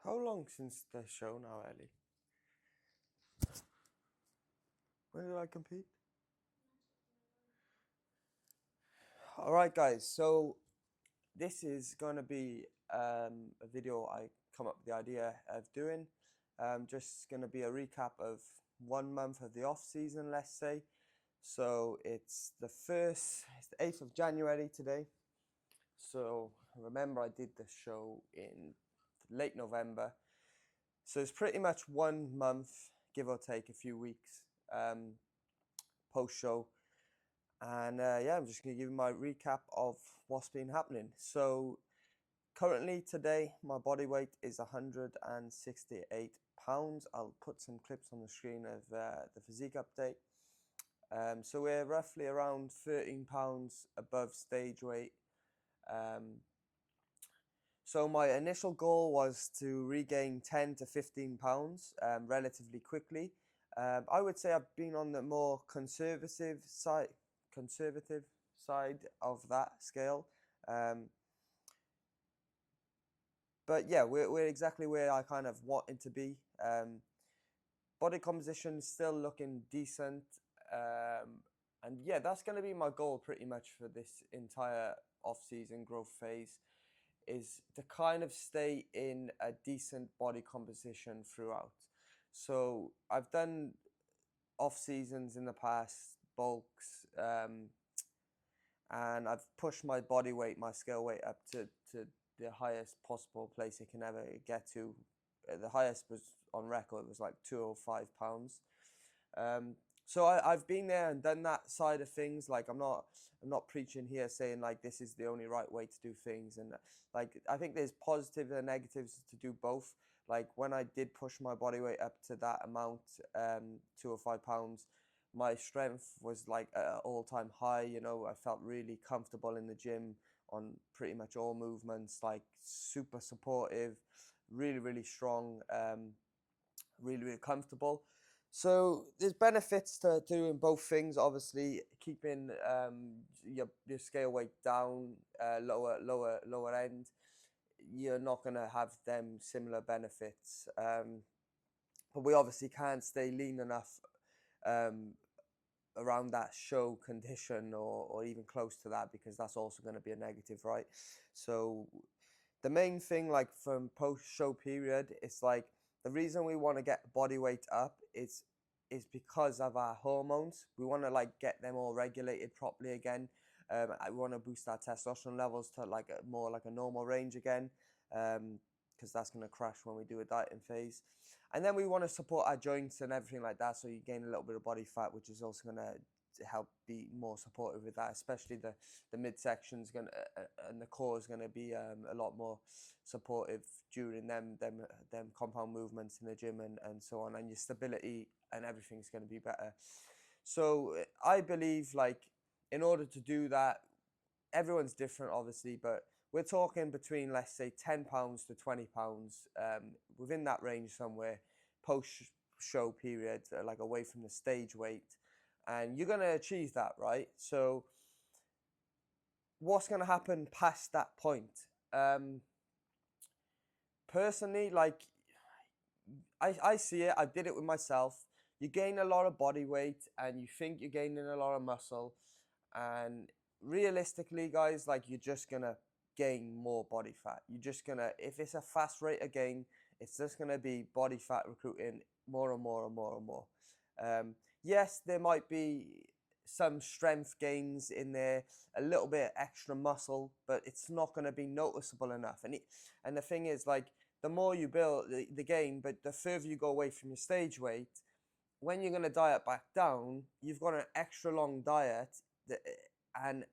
How long since the show now, Ellie? When did I compete? All right, guys. So this is going to be a video I come up with the idea of doing. Just going to be a recap of 1 month of the off season, let's say. So it's the 8th of January today. So remember, I did the show in late November. So it's pretty much 1 month, give or take a few weeks, post show. And yeah, I'm just going to give you my recap of what's been happening. So currently today, my body weight is 168 pounds. I'll put some clips on the screen of the physique update. So we're roughly around 13 pounds above stage weight. So my initial goal was to regain 10 to 15 pounds relatively quickly. I would say I've been on the more conservative side of that scale. But yeah, we're exactly where I kind of wanted to be. Body composition still looking decent. And yeah, that's going to be my goal pretty much for this entire off-season growth phase, is to kind of stay in a decent body composition throughout. So I've done off seasons in the past, bulks, and I've pushed my body weight, my scale weight up to the highest possible place it can ever get to. The highest was on record, was like 205 pounds. So I've been there and done that side of things. Like I'm not preaching here saying like this is the only right way to do things. And like I think there's positives and negatives to do both. Like when I did push my body weight up to that amount, 205 pounds, my strength was like at an all-time high. You know, I felt really comfortable in the gym on pretty much all movements, like super supportive, really, really strong, really, really comfortable. So there's benefits to doing both things. Obviously, keeping your scale weight down, lower end. You're not gonna have them similar benefits. But we obviously can't stay lean enough um, around that show condition or even close to that, because that's also going to be a negative, right? So the main thing, like from post show period, it's like the reason we want to get body weight up is because of our hormones. We want to like get them all regulated properly again. We want to boost our testosterone levels to like more like a normal range again, because that's going to crash when we do a dieting phase. And then we want to support our joints and everything like that, so you gain a little bit of body fat, which is also going to help be more supportive with that, especially the midsection's going to and the core is going to be a lot more supportive during them compound movements in the gym and so on, and your stability and everything's going to be better. So I believe like in order to do that, everyone's different obviously, but we're talking between, let's say, 10 pounds to 20 pounds, within that range somewhere, post show period, like away from the stage weight. And you're going to achieve that, right? So what's going to happen past that point? Personally, like, I see it, I did it with myself. You gain a lot of body weight and you think you're gaining a lot of muscle. And realistically, guys, like you're just going to gain more body fat. You're just going to, if it's a fast rate of gain, it's just going to be body fat recruiting more and more and more and more. Yes, there might be some strength gains in there, a little bit extra muscle, but it's not going to be noticeable enough. And the thing is, like, the more you build the gain, but the further you go away from your stage weight, when you're going to diet back down, you've got an extra long diet that, and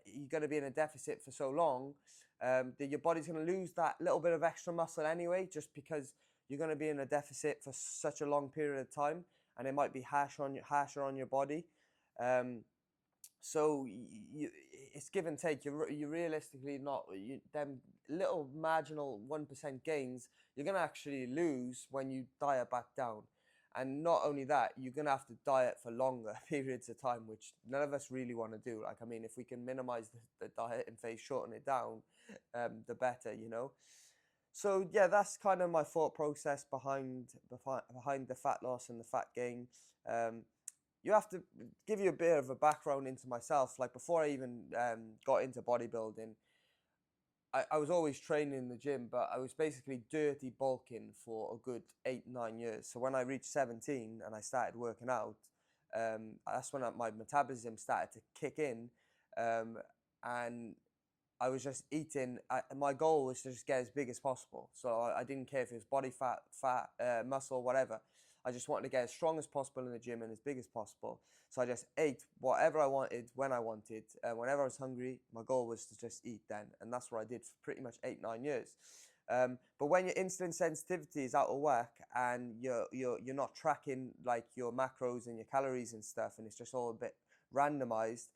you're going to be in a deficit for so long that your body's going to lose that little bit of extra muscle anyway, just because you're going to be in a deficit for such a long period of time, and it might be harsher on your body. So it's give and take. You realistically not them little marginal 1% gains. You're gonna actually lose when you diet back down, and not only that, you're gonna have to diet for longer periods of time, which none of us really want to do. Like, I mean, if we can minimize the diet and phase, shorten it down, the better, you know. So yeah, that's kind of my thought process behind the fat loss and the fat gain. Um, you have to give you a bit of a background into myself. Like before I even got into bodybuilding, I was always training in the gym, but I was basically dirty bulking for a good 8, 9 years. So when I reached 17 and I started working out, that's when my metabolism started to kick in, and I was just eating. My goal was to just get as big as possible. So I didn't care if it was body fat, muscle, whatever. I just wanted to get as strong as possible in the gym and as big as possible. So I just ate whatever I wanted when I wanted. Whenever I was hungry, my goal was to just eat then, and that's what I did for pretty much 8, 9 years. But when your insulin sensitivity is out of whack and you're not tracking like your macros and your calories and stuff, and it's just all a bit randomized,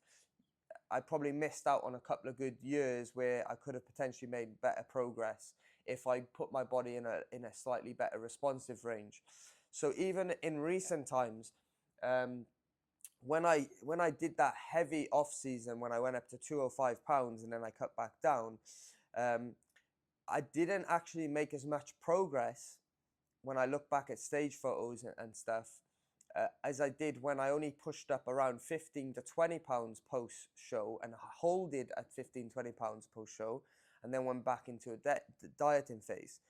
I probably missed out on a couple of good years where I could have potentially made better progress if I put my body in a slightly better responsive range. So even in recent times, um, when I did that heavy off season, when I went up to 205 pounds and then I cut back down, um, I didn't actually make as much progress when I look back at stage photos and stuff, as I did when I only pushed up around 15 to 20 pounds post show and hold it at 15, 20 pounds post show, and then went back into a dieting phase.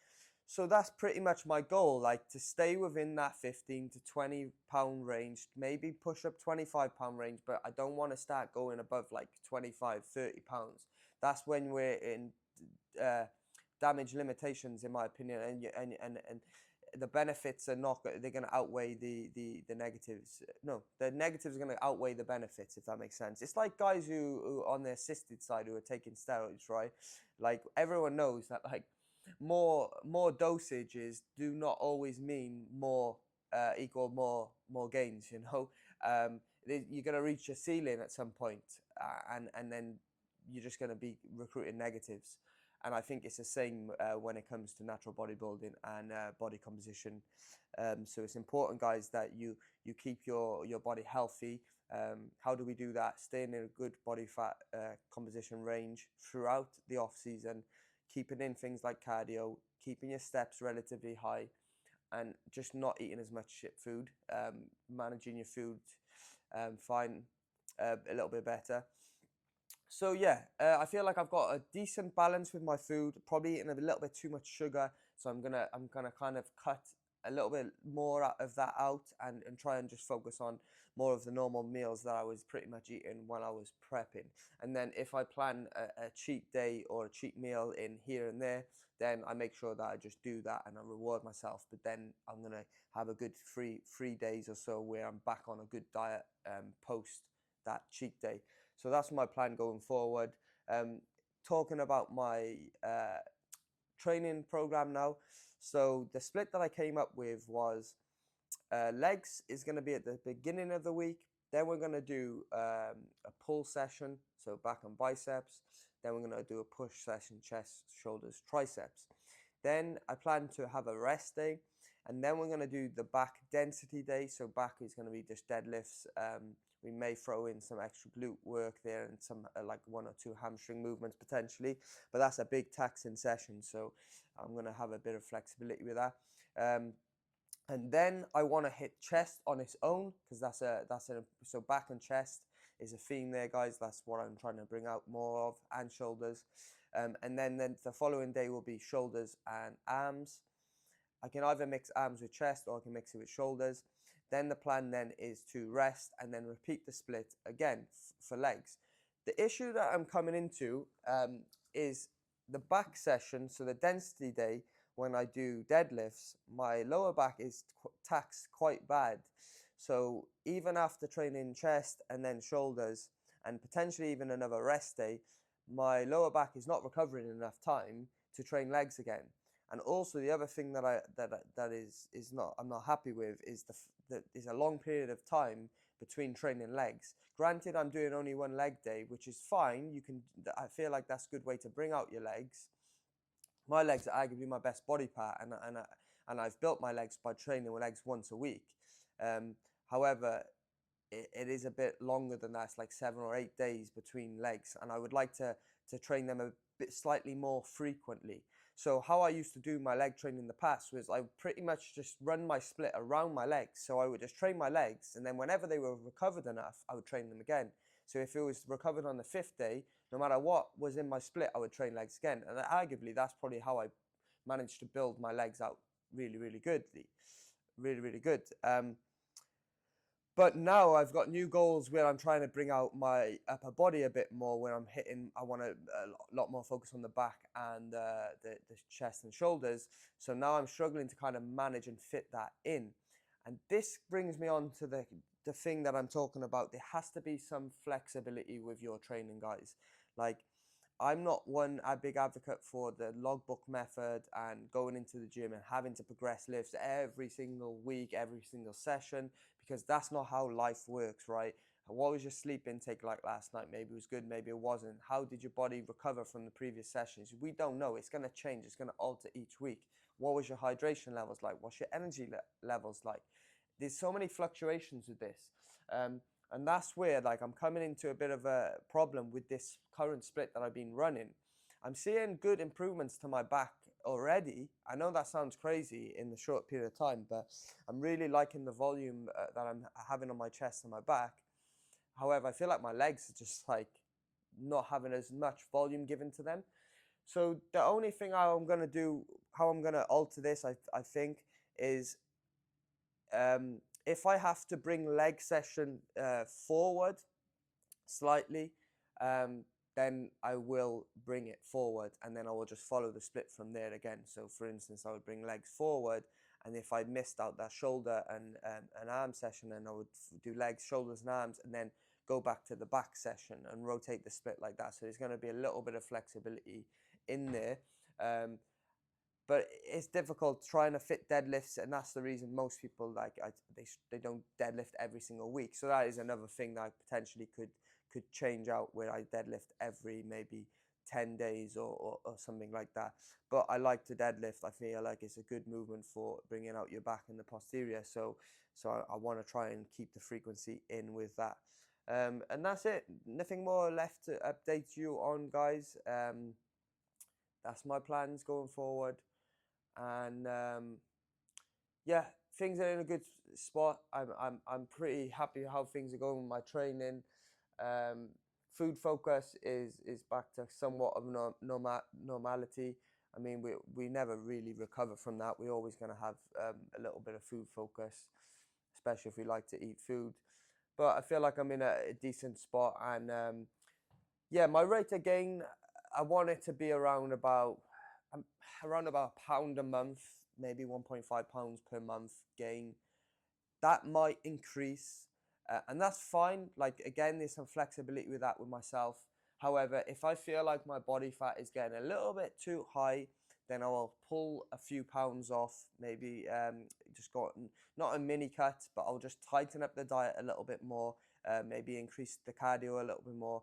So that's pretty much my goal, like to stay within that 15 to 20 pound range, maybe push up 25 pound range, but I don't want to start going above like 25, 30 pounds. That's when we're in damage limitations, in my opinion, and the benefits are not, they're going to outweigh the negatives. No, the negatives are going to outweigh the benefits, if that makes sense. It's like guys who on the assisted side who are taking steroids, right? Like everyone knows that like more dosages do not always mean more equal more gains, you know. You're going to reach a ceiling at some point, and then you're just going to be recruiting negatives. And I think it's the same when it comes to natural bodybuilding and body composition. So it's important, guys, that you keep your body healthy. How do we do that? Staying in a good body fat composition range throughout the off season, keeping in things like cardio, keeping your steps relatively high, and just not eating as much shit food. Managing your food, fine, a little bit better. So yeah, I feel like I've got a decent balance with my food. Probably eating a little bit too much sugar, so I'm gonna kind of cut a little bit more out of that out, and try and just focus on more of the normal meals that I was pretty much eating when I was prepping. And then if I plan a cheat day or a cheat meal in here and there, then I make sure that I just do that and I reward myself. But then I'm gonna have a good three days or so where I'm back on a good diet post that cheat day. So that's my plan going forward. Talking about my training program now. So the split that I came up with was legs is going to be at the beginning of the week. Then we're going to do a pull session, so back and biceps. Then we're going to do a push session, chest, shoulders, triceps. Then I plan to have a rest day, and then we're going to do the back density day. So back is going to be just deadlifts. We may throw in some extra glute work there and some like 1 or 2 hamstring movements potentially, but that's a big taxing session. So I'm going to have a bit of flexibility with that. And then I want to hit chest on its own, because so back and chest is a theme there, guys. That's what I'm trying to bring out more of, and shoulders. And then the following day will be shoulders and arms. I can either mix arms with chest or I can mix it with shoulders. Then the plan then is to rest and then repeat the split again for legs. The issue that I'm coming into is the back session, so the density day. When I do deadlifts, my lower back is taxed quite bad. So even after training chest and then shoulders and potentially even another rest day, my lower back is not recovering enough time to train legs again. And also the other thing that is not, I'm not happy with is that there's a long period of time between training legs. Granted, I'm doing only one leg day, which is fine. I feel like that's a good way to bring out your legs. My legs are arguably my best body part, and I've built my legs by training with legs once a week. However, it is a bit longer than that. It's like 7 or 8 days between legs, and I would like to train them a bit slightly more frequently. So how I used to do my leg training in the past was I would pretty much just run my split around my legs. So I would just train my legs, and then whenever they were recovered enough, I would train them again. So if it was recovered on the 5th day, no matter what was in my split, I would train legs again. And arguably, that's probably how I managed to build my legs out really, really good. Really, really good. But now I've got new goals where I'm trying to bring out my upper body a bit more. Where I want a lot more focus on the back and the chest and shoulders. So now I'm struggling to kind of manage and fit that in. And this brings me on to the thing that I'm talking about. There has to be some flexibility with your training, guys. Like, I'm not a big advocate for the logbook method and going into the gym and having to progress lifts every single week, every single session, because that's not how life works, right? What was your sleep intake like last night? Maybe it was good, maybe it wasn't. How did your body recover from the previous sessions? We don't know. It's going to change. It's going to alter each week. What was your hydration levels like? What's your energy levels like? There's so many fluctuations with this. And that's where, like, I'm coming into a bit of a problem with this current split that I've been running. I'm seeing good improvements to my back already. I know that sounds crazy in the short period of time, but I'm really liking the volume that I'm having on my chest and my back. However, I feel like my legs are just like not having as much volume given to them. So the only thing how I'm going to alter this, I think, is if I have to bring leg session forward slightly, then I will bring it forward, and then I will just follow the split from there again. So for instance, I would bring legs forward, and if I missed out that shoulder and an arm session, then I would do legs, shoulders, and arms, and then go back to the back session and rotate the split like that. So there's going to be a little bit of flexibility in there. But it's difficult trying to fit deadlifts, and that's the reason most people they don't deadlift every single week. So that is another thing that I potentially could change out, where I deadlift every maybe 10 days or something like that. But I like to deadlift. I feel like it's a good movement for bringing out your back and the posterior. So I want to try and keep the frequency in with that. And that's it. Nothing more left to update you on, guys. That's my plans going forward. And yeah, things are in a good spot. I'm pretty happy how things are going with my training. Food focus is back to somewhat of normality. I mean, we never really recover from that. We're always going to have a little bit of food focus, especially if we like to eat food. But I feel like I'm in a decent spot, and yeah, my rate of gain, I want it to be around about a pound a month, maybe 1.5 pounds per month gain. That might increase, and that's fine. Like, again, there's some flexibility with that with myself. However, if I feel like my body fat is getting a little bit too high, then I will pull a few pounds off. Maybe just got not a mini cut, but I'll just tighten up the diet a little bit more. Maybe increase the cardio a little bit more,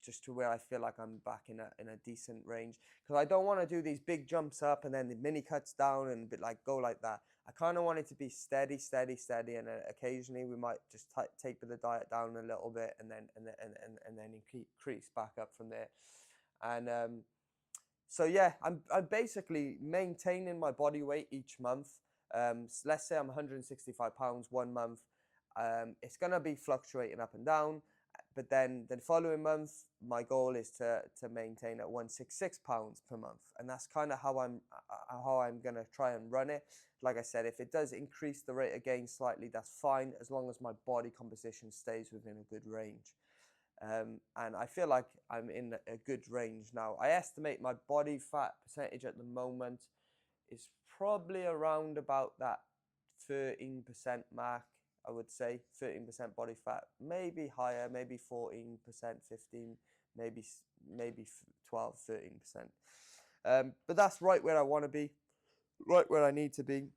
just to where I feel like I'm back in a decent range. Because I don't want to do these big jumps up and then the mini cuts down and go like that. I kind of want it to be steady, and occasionally we might just taper the diet down a little bit, and then increase back up from there. And so yeah, I'm basically maintaining my body weight each month. Let's say I'm 165 pounds one month. It's gonna be fluctuating up and down, but then the following month, my goal is to maintain at 166 pounds per month, and that's kind of how I'm gonna try and run it. Like I said, if it does increase the rate of gain slightly, that's fine, as long as my body composition stays within a good range. And I feel like I'm in a good range now. I estimate my body fat percentage at the moment is probably around about that 13% mark. I would say 13% body fat, maybe higher, maybe 14%, 15, maybe 12, 13%. But that's right where I want to be, right where I need to be.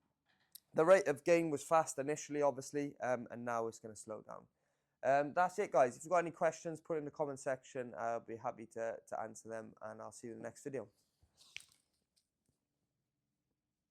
The rate of gain was fast initially, obviously, and now it's going to slow down. That's it, guys. If you've got any questions, put it in the comment section. I'll be happy to answer them, and I'll see you in the next video.